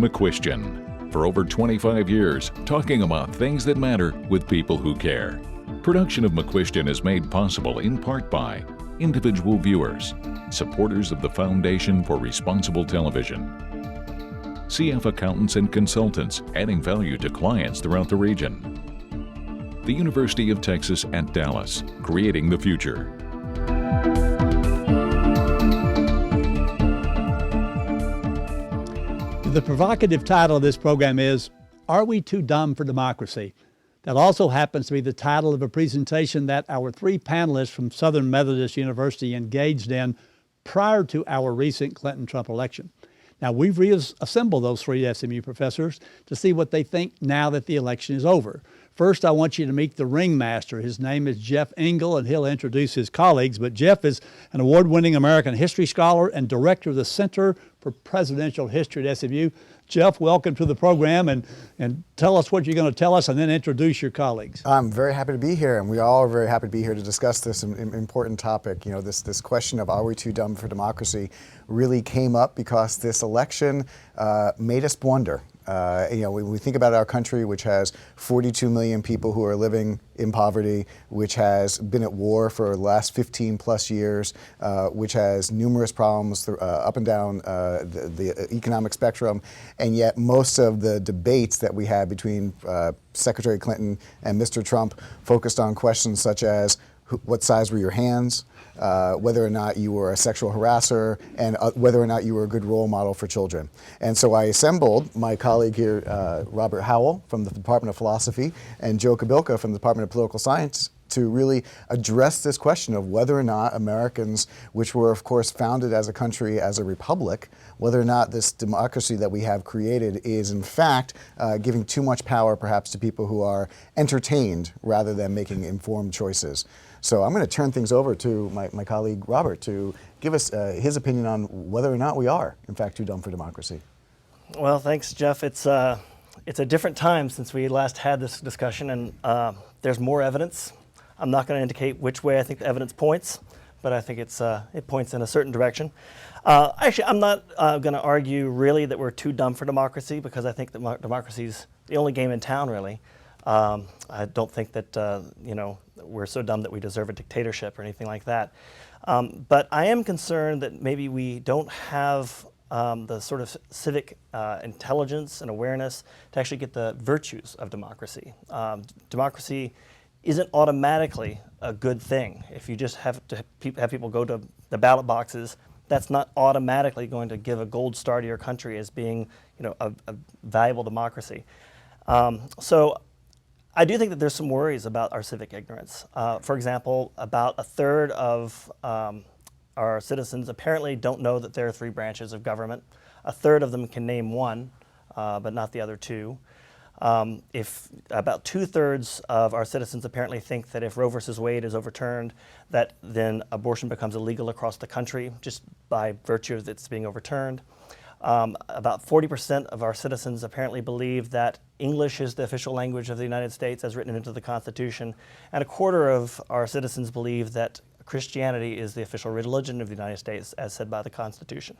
McQuestion. For over 25 years, talking about things that matter with people who care. Production of McQuestion is made possible in part by individual viewers, supporters of the Foundation for Responsible Television, CF Accountants and Consultants, adding value to clients throughout the region, the University of Texas at Dallas, creating the future. The provocative title of this program is, Are We Too Dumb for Democracy? That also happens to be the title of a presentation that our three panelists from Southern Methodist University engaged in prior to our recent Clinton-Trump election. Now, we've reassembled those three SMU professors to see what they think now that the election is over. First, I want you to meet the ringmaster. His name is Jeff Engel, and he'll introduce his colleagues. But Jeff is an award-winning American history scholar and director of the Center for Presidential History at SMU. Jeff, welcome to the program, and tell us what you're going to tell us, and then introduce your colleagues. I'm very happy to be here, and we all are very happy to be here to discuss this important topic. You know, this question of are we too dumb for democracy really came up because this election made us wonder. When we think about our country, which has 42 million people who are living in poverty, which has been at war for the last 15 plus years, which has numerous problems up and down the economic spectrum, and yet most of the debates that we had between Secretary Clinton and Mr. Trump focused on questions such as what size were your hands, whether or not you were a sexual harasser, and whether or not you were a good role model for children. And so I assembled my colleague here, Robert Howell from the Department of Philosophy, and Joe Kabilka from the Department of Political Science to really address this question of whether or not Americans, which were of course founded as a country, as a republic, whether or not this democracy that we have created is in fact giving too much power perhaps to people who are entertained rather than making informed choices. So I'm going to turn things over to my colleague Robert to give us his opinion on whether or not we are, in fact, too dumb for democracy. Well, thanks, Jeff. It's a different time since we last had this discussion, and there's more evidence. I'm not going to indicate which way I think the evidence points, but I think it points in a certain direction. Actually, I'm not going to argue really that we're too dumb for democracy, because I think that democracy's the only game in town, really. I don't think that we're so dumb that we deserve a dictatorship or anything like that. But I am concerned that maybe we don't have the sort of civic intelligence and awareness to actually get the virtues of democracy. Democracy isn't automatically a good thing. If you just have to have people go to the ballot boxes, that's not automatically going to give a gold star to your country as being, a valuable democracy. So I do think that there's some worries about our civic ignorance. For example, about a third of our citizens apparently don't know that there are three branches of government. A third of them can name one, but not the other two. If about 2/3 of our citizens apparently think that if Roe versus Wade is overturned, that then abortion becomes illegal across the country just by virtue of its being overturned. About 40% of our citizens apparently believe that English is the official language of the United States as written into the Constitution, and a quarter of our citizens believe that Christianity is the official religion of the United States as said by the Constitution.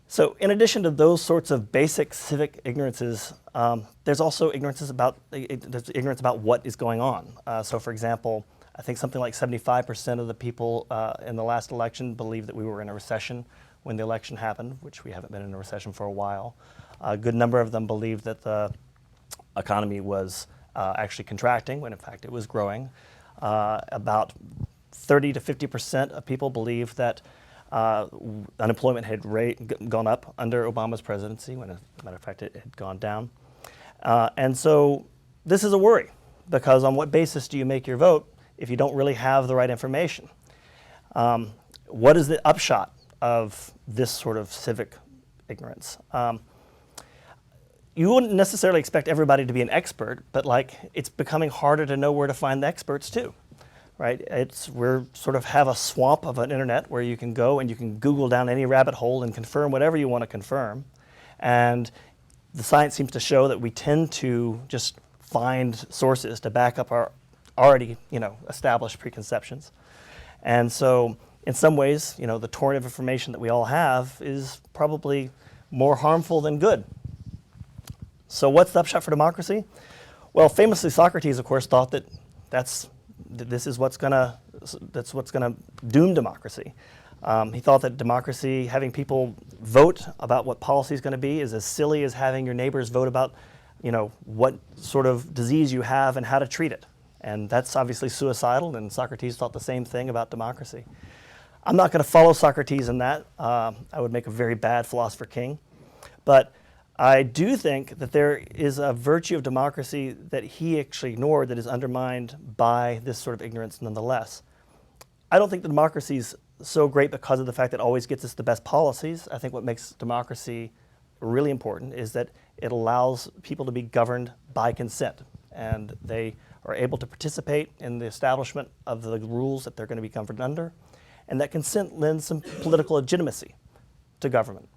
So in addition to those sorts of basic civic ignorances, there's also ignorance about what is going on. So for example, I think something like 75% of the people in the last election believed that we were in a recession when the election happened, which we haven't been in a recession for a while. A good number of them believed that the economy was actually contracting when in fact it was growing. About 30 to 50% of people believed that unemployment had gone up under Obama's presidency, when as a matter of fact it had gone down. And so this is a worry, because on what basis do you make your vote if you don't really have the right information? What is the upshot of this sort of civic ignorance? You wouldn't necessarily expect everybody to be an expert, but it's becoming harder to know where to find the experts too. Right? We're sort of have a swamp of an internet where you can go and you can Google down any rabbit hole and confirm whatever you want to confirm. And the science seems to show that we tend to just find sources to back up our already, established preconceptions. And so in some ways, the torrent of information that we all have is probably more harmful than good. So what's the upshot for democracy? Well, famously, Socrates, of course, thought that this is what's gonna doom democracy. He thought that democracy, having people vote about what policy is going to be, is as silly as having your neighbors vote about, what sort of disease you have and how to treat it. And that's obviously suicidal, and Socrates thought the same thing about democracy. I'm not going to follow Socrates in that. I would make a very bad philosopher king. But I do think that there is a virtue of democracy that he actually ignored that is undermined by this sort of ignorance nonetheless. I don't think the democracy is so great because of the fact that it always gets us the best policies. I think what makes democracy really important is that it allows people to be governed by consent, and they are able to participate in the establishment of the rules that they're going to be governed under, and that consent lends some political legitimacy to government.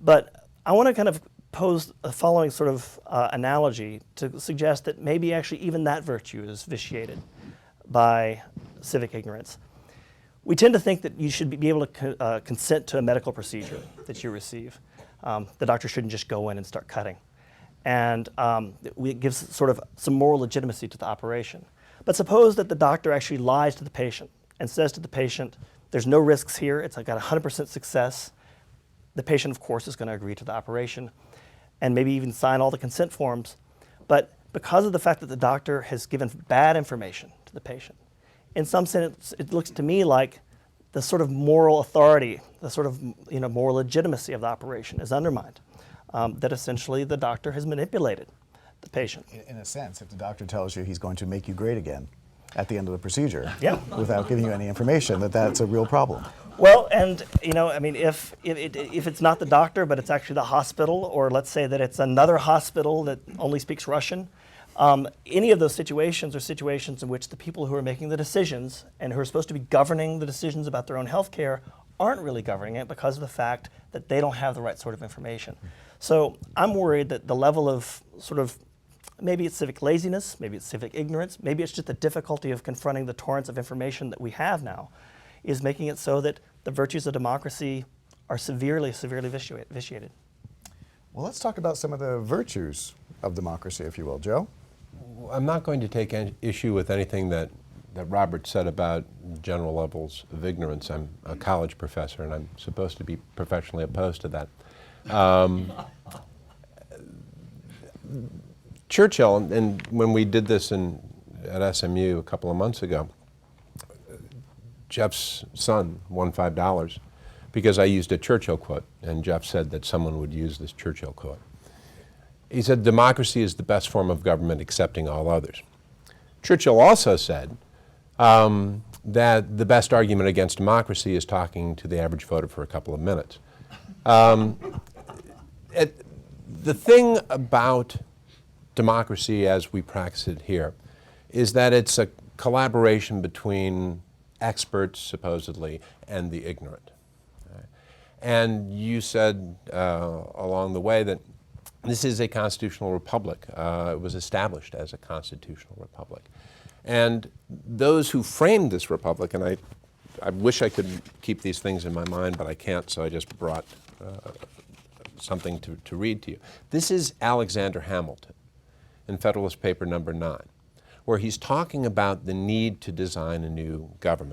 But I want to kind of pose the following sort of analogy to suggest that maybe actually even that virtue is vitiated by civic ignorance. We tend to think that you should be able to consent to a medical procedure that you receive. The doctor shouldn't just go in and start cutting. And it gives sort of some moral legitimacy to the operation. But suppose that the doctor actually lies to the patient and says to the patient, there's no risks here, it's got 100% success. The patient, of course, is going to agree to the operation and maybe even sign all the consent forms. But because of the fact that the doctor has given bad information to the patient, in some sense, it looks to me like the sort of moral authority, the sort of moral legitimacy of the operation is undermined. That essentially the doctor has manipulated the patient. In a sense, if the doctor tells you he's going to make you great again at the end of the procedure, yeah, without giving you any information, that's a real problem. Well, and if it's not the doctor, but it's actually the hospital, or let's say that it's another hospital that only speaks Russian, any of those situations are situations in which the people who are making the decisions and who are supposed to be governing the decisions about their own health care aren't really governing it because of the fact that they don't have the right sort of information. So I'm worried that the level of sort of, maybe it's civic laziness, maybe it's civic ignorance, maybe it's just the difficulty of confronting the torrents of information that we have now, is making it so that the virtues of democracy are severely, severely vitiated. Well, let's talk about some of the virtues of democracy, if you will. Joe? I'm not going to take issue with anything that Robert said about general levels of ignorance. I'm a college professor, and I'm supposed to be professionally opposed to that. Churchill, and when we did this at SMU a couple of months ago, Jeff's son won $5 because I used a Churchill quote, and Jeff said that someone would use this Churchill quote. He said, democracy is the best form of government accepting all others. Churchill also said that the best argument against democracy is talking to the average voter for a couple of minutes. The thing about democracy as we practice it here is that it's a collaboration between experts, supposedly, and the ignorant. And you said along the way that this is a constitutional republic. It was established as a constitutional republic. And those who framed this republic, and I wish I could keep these things in my mind, but I can't, so I just brought something to read to you. This is Alexander Hamilton in Federalist Paper number 9, where he's talking about the need to design a new government.